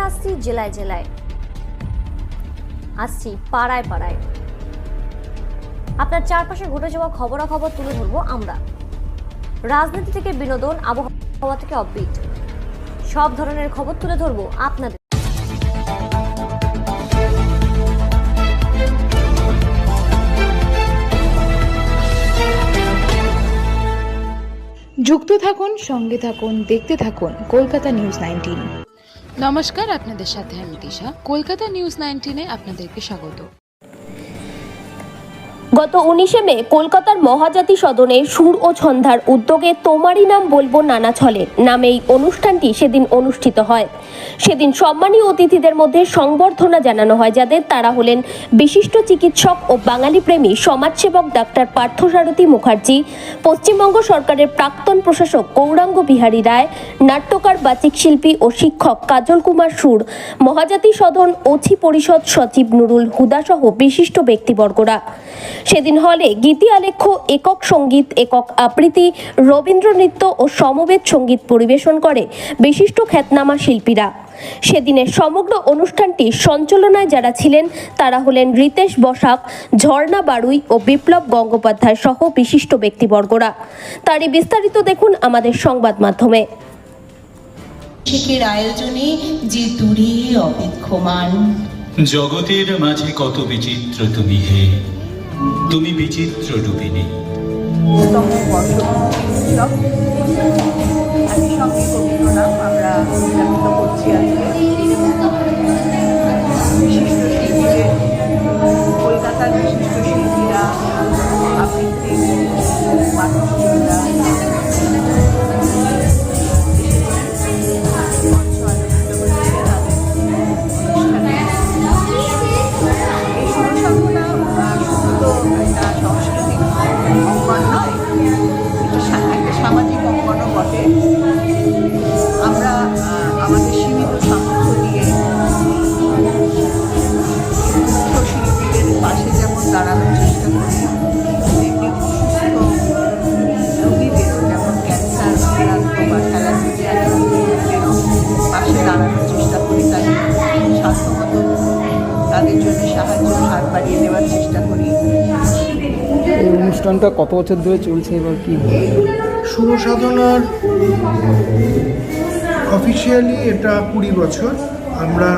আসছি জেলায় জেলায়, আসছি পাড়ায় পাড়ায়। আপনার চারপাশে ঘটে যাওয়া খবরাখবর তুলে ধরবো আমরা। রাজনীতি থেকে বিনোদন, আবহাওয়া থেকে অফবিট, সব ধরনের খবর তুলে ধরবো আপনাদের। যুক্ত থাকুন, সঙ্গে থাকুন, দেখতে থাকুন কলকাতা নিউজ 19। নমস্কার, আপনাদের সাথে আমি দিশা। কলকাতা নিউজ 19-এ আপনাদেরকে স্বাগত। গত 19শে মে কলকাতার মহাজাতি সদনে সুর ও ছন্দার উদ্যোগে তোমারই নাম বলবো নানা ছলে নামে এই অনুষ্ঠানটি সেদিন অনুষ্ঠিত হয়। সেদিন সম্মানীয় অতিথিদের মধ্যে সংবর্ধনা জানানো হয় যাদের, তারা হলেন বিশিষ্ট চিকিৎসক ও বাঙালি প্রেমী সমাজসেবক ডাক্তার পার্থসারথী মুখার্জি, পশ্চিমবঙ্গ সরকারের প্রাক্তন প্রশাসক গৌরাঙ্গ বিহারী রায়, নাট্যকার, বাচিক শিল্পী ও শিক্ষক কাজল কুমার সুর, মহাজাতি সদন অথি পরিষদ সচিব নুরুল হুদা সহ বিশিষ্ট ব্যক্তিবর্গরা। সেদিন হলে গীতি আলেখ্য, একক সঙ্গীত, একক আবৃত্তি, রবীন্দ্র নৃত্য ও সমবেত সঙ্গীত পরিবেশন করে বিশিষ্ট খ্যাতনামা শিল্পীরা। সেদিনের সমগ্র অনুষ্ঠানটি সঞ্চালনায় যারা ছিলেন তারা হলেন রিতেশ বসাক, ঝর্ণা বারুই ও বিপ্লব গঙ্গোপাধ্যায় সহ বিশিষ্ট ব্যক্তিবর্গরা। তারই বিস্তারিত দেখুন আমাদের সংবাদ মাধ্যমে। শিক্ষের আয়োজনে যে দূরে অপেক্ষমান, জগতের মাঝে কত বিচিত্র তুমি হে, তুমি বিচিত্র রূপিণী। একই সঙ্গে কবিপ্রণাম আমরা উদযাপিত করছি আজকে। বিশিষ্ট শিল্পীদের, কলকাতার বিশিষ্ট শিল্পীরা, আবৃত্তি, পাঠশিল্পীরা সামাজিক অঙ্গনও বটে। আমরা আমাদের সীমিত সামর্থ্য দিয়ে শিল্পীদের পাশে যেমন দাঁড়ানোর চেষ্টা করি, তেমনি অসুস্থ রোগীদেরও, যেমন ক্যান্সার আক্রান্ত বা থ্যালাসেমিয়া রোগীদেরও পাশে দাঁড়ানোর চেষ্টা করি। তাই স্বাস্থ্যগত তাদের জন্য সাহায্যের হাত বাড়িয়ে দেওয়ার চেষ্টা করি। এই অনুষ্ঠানটা কত বছর ধরে চলছে এবার কি? সুর সাধনার অফিসিয়ালি এটা 20 বছর। আমরা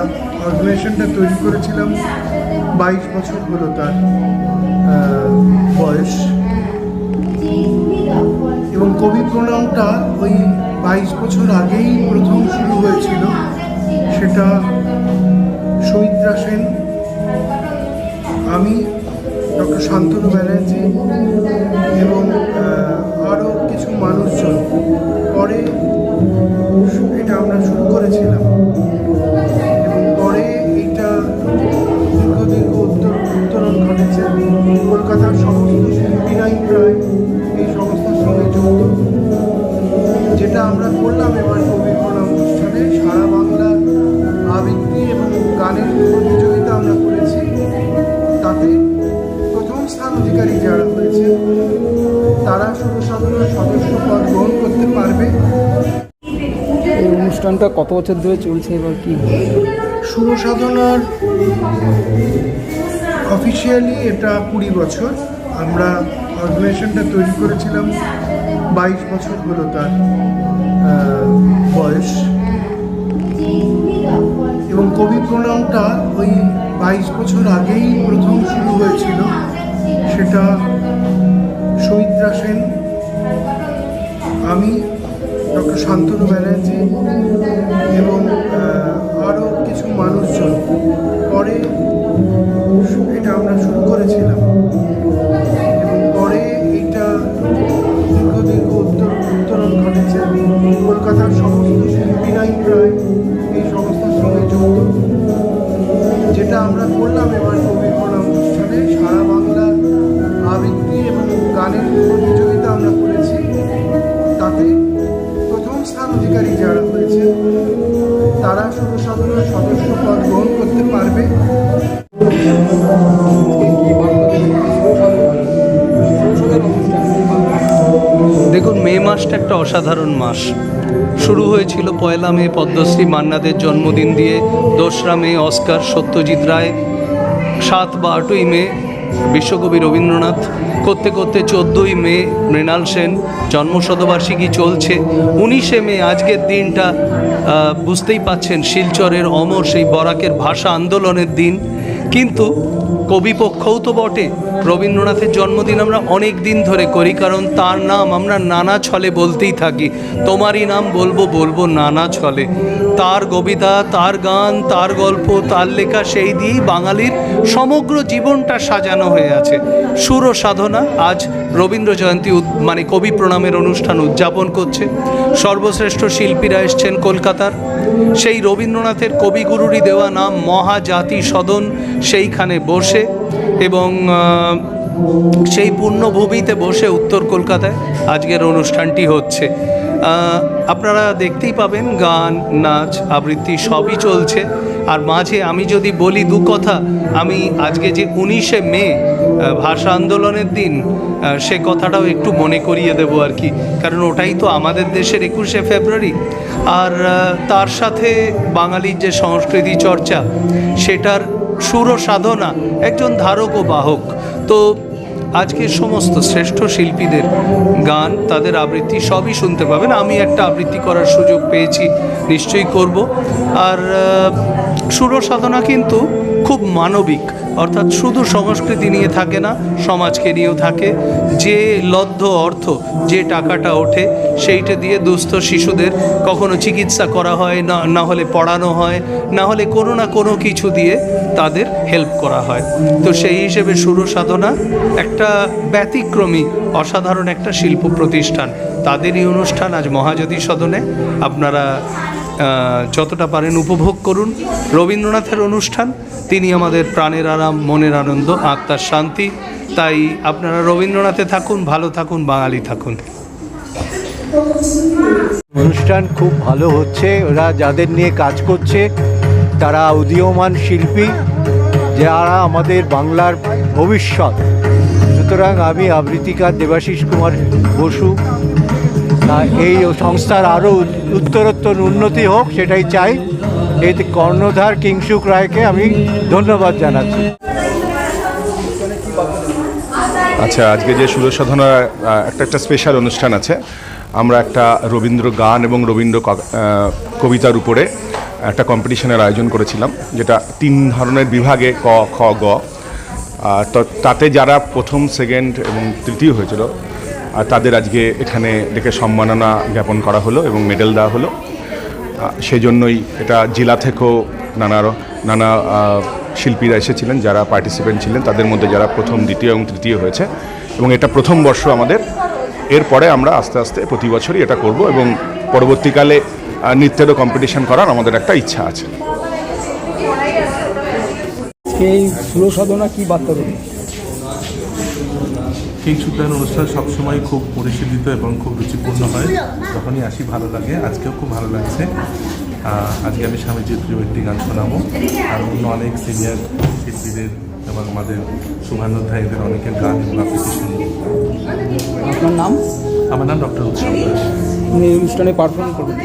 অর্গানাইজেশনটা তৈরি করেছিলাম, 22 বছর হলো তার বয়স। এবং কবি প্রণামটা ওই 22 বছর আগেই প্রথম শুরু হয়েছিল। সেটা সৌমিত্রা সেন, আমি, ডক্টর শান্তনু ব্যানার্জি এবং আরও কিছু মানুষজন পরে এটা আমরা শুরু করেছিলাম। এবং পরে এইটা দীর্ঘ উত্তরণ ঘটেছে। কলকাতার সমস্ত শিল্পীরাই প্রায় এই সংস্থার সঙ্গে যুক্ত। যেটা আমরা করলাম এবার কবি প্রণাম অনুষ্ঠানে, সারা বাংলা আবৃত্তি এবং গানের প্রতিযোগিতা আমরা করেছি। তাতে প্রথম স্থান অধিকারী যারা হয়েছে তারা সুর সাধনার সদস্য পদ গ্রহণ করতে পারবে। এই অনুষ্ঠানটা কত বছর ধরে চলছে এবার কি? সুর সাধনার অফিসিয়ালি এটা 20 বছর। আমরা অর্গানাইজেশনটা তৈরি করেছিলাম, 22 বছর হলো তার বয়স। এবং কবি প্রণামটা ওই 22 বছর আগেই প্রথম শুরু হয়েছিল। সেটা সৌমিত্রা সেন, আমি, ডক্টর শান্তনু ব্যানার্জি এবং আরও কিছু মানুষজন পরে এটা আমরা শুরু করেছিলাম। এবং পরে এইটা দীর্ঘ উত্তরণ ঘটেছে। কলকাতার সমস্ত শিল্পীরাই প্রায় এই সংস্থার সঙ্গে যুক্ত। যেটা আমরা করলাম এবার কবি প্রণাম অনুষ্ঠানে, সারা বাংলা আবৃত্তি এবং গানের প্রতিযোগিতা আমরা করেছি। তাতে প্রথম স্থান অধিকারী যারা হয়েছে তারা সুর সাধনার সদস্য পদ গ্রহণ করতে পারবে। দেখুন, মে মাসটা একটা অসাধারণ মাস। শুরু হয়েছিল 1 মে পদ্মশ্রী মান্নাদের জন্মদিন দিয়ে, 2রা মে অস্কার সত্যজিৎ রায়, 7 বা 8ই মে বিশ্বকবি রবীন্দ্রনাথ, করতে করতে 14ই মে মৃণাল সেন, জন্মশতবার্ষিকী চলছে। 19শে মে আজকের দিনটা বুঝতেই পাচ্ছেন শিলচরের অমর সেই বরাকের ভাষা আন্দোলনের দিন। কিন্তু কবিপক্ষও তো বটে। রবীন্দ্রনাথের জন্মদিন আমরা অনেক দিন ধরে করি, কারণ তার নাম আমরা নানা ছলে বলতেই থাকি। তোমারই নাম বলবো বলবো নানা ছলে। তার কবিতা, তার গান, তার গল্প, তার লেখা, সেই দিয়েই বাঙালির সমগ্র জীবনটা সাজানো হয়ে আছে। সুর ও সাধনা আজ রবীন্দ্র জয়ন্তী মানে কবি প্রণামের অনুষ্ঠান উদযাপন করছে। সর্বশ্রেষ্ঠ শিল্পীরা এসছেন কলকাতার। সেই রবীন্দ্রনাথের কবিগুরুরই দেওয়া নাম মহাজাতি সদন, সেইখানে বসে এবং সেই পুণ্যভূমিতে বসে উত্তর কলকাতায় আজকের অনুষ্ঠানটি হচ্ছে। আপনারা দেখতেই পাবেন গান, নাচ, আবৃত্তি সবই চলছে। আর মাঝে আমি যদি বলি 2 কথা, আমি আজকে যে 19শে মে ভাষা আন্দোলনের দিন, সে কথাটাও একটু মনে করিয়ে দেবো আর কি, কারণ ওটাই তো আমাদের দেশের 21শে ফেব্রুয়ারি। আর তার সাথে বাঙালির যে সংস্কৃতি চর্চা, সেটার সুর ও সাধনা একজন ধারক ও বাহক। তো আজকে সমস্ত শ্রেষ্ঠ শিল্পীদের গান, তাদের আবৃত্তি সবই শুনতে পাবেন। আমি একটা আবৃত্তি করার সুযোগ পেয়েছি, নিশ্চয়ই করব। আর সুর ও সাধনা কিন্তু খুব মানবিক, অর্থাৎ শুধু সংস্কৃতি নিয়ে থাকে না, সমাজকে নিয়েও থাকে। যে লব্ধ অর্থ, যে টাকাটা ওঠে, সেইটা দিয়ে দুস্থ শিশুদের কখনো চিকিৎসা করা হয়, না হলে পড়ানো হয়, না হলে কোনো না কোনো কিছু দিয়ে তাদের হেল্প করা হয়। তো সেই হিসেবে সুর ও সাধনা একটা ব্যতিক্রমী অসাধারণ একটা শিল্প প্রতিষ্ঠান। তাদেরই অনুষ্ঠান আজ মহাজাতি সদনে। আপনারা যতটা পারেন উপভোগ করুন। রবীন্দ্রনাথের অনুষ্ঠান, তিনি আমাদের প্রাণের আরাম, মনের আনন্দ, আত্মার শান্তি। তাই আপনারা রবীন্দ্রনাথে থাকুন, ভালো থাকুন, বাঙালি থাকুন। অনুষ্ঠান খুব ভালো হচ্ছে। ওরা যাদের নিয়ে কাজ করছে তারা উদীয়মান শিল্পী, যারা আমাদের বাংলার ভবিষ্যৎ। সুতরাং আমি আবৃত্তিকার দেবাশিস কুমার বসু, এই সংস্থার আরও উত্তরোত্তর উন্নতি হোক সেটাই চাই। এই কর্ণধার কিংসুক রায়কে আমি ধন্যবাদ জানাচ্ছি। আচ্ছা, আজকে যে সুর সাধনার একটা স্পেশাল অনুষ্ঠান আছে। আমরা একটা রবীন্দ্র গান এবং রবীন্দ্র কবিতার উপরে একটা কম্পিটিশনের আয়োজন করেছিলাম, যেটা 3 ধরনের বিভাগে ক, খ, গ। তো তাতে যারা 1ম, 2nd এবং 3য় হয়েছিল, তাদের আজকে এখানে ডেকে সম্মাননা জ্ঞাপন করা হলো এবং মেডেল দেওয়া হলো। সেই জন্যই এটা জেলা থেকেও নানা শিল্পীরা এসেছিলেন, যারা পার্টিসিপেন্ট ছিলেন, তাদের মধ্যে যারা 1ম, 2য় এবং 3য় হয়েছে। এবং এটা 1ম বর্ষ আমাদের। এরপরে আমরা আস্তে আস্তে প্রতি বছরই এটা করব এবং পরবর্তীকালে নৃত্যেরও কম্পিটিশন করার আমাদের একটা ইচ্ছা আছে। এই সুর সাধনা কি বার্তা দেবে? কিংসুক রায়ের অনুষ্ঠান সবসময় খুব পরিশীলিত এবং খুব রুচিপূর্ণ হয়। যখনই আসি ভালো লাগে, আজকেও খুব ভালো লাগছে। আজকে আমি স্বামীজির প্রিয় একটি গান শোনাবো, আর অন্য অনেক সিনিয়র শিল্পীদের এবং আমাদের শুভানুধ্যায়ীদের অনেকের গান এবং আবৃত্তি শুনবো। আপনার নাম? আমার নাম ডক্টর উৎসব দাস। আপনি এই অনুষ্ঠানে পারফর্ম করবেন?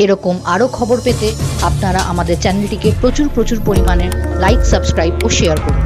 এরকম আরও খবর পেতে আপনারা আমাদের চ্যানেলটিকে প্রচুর পরিমাণে লাইক, সাবস্ক্রাইব ও শেয়ার করুন।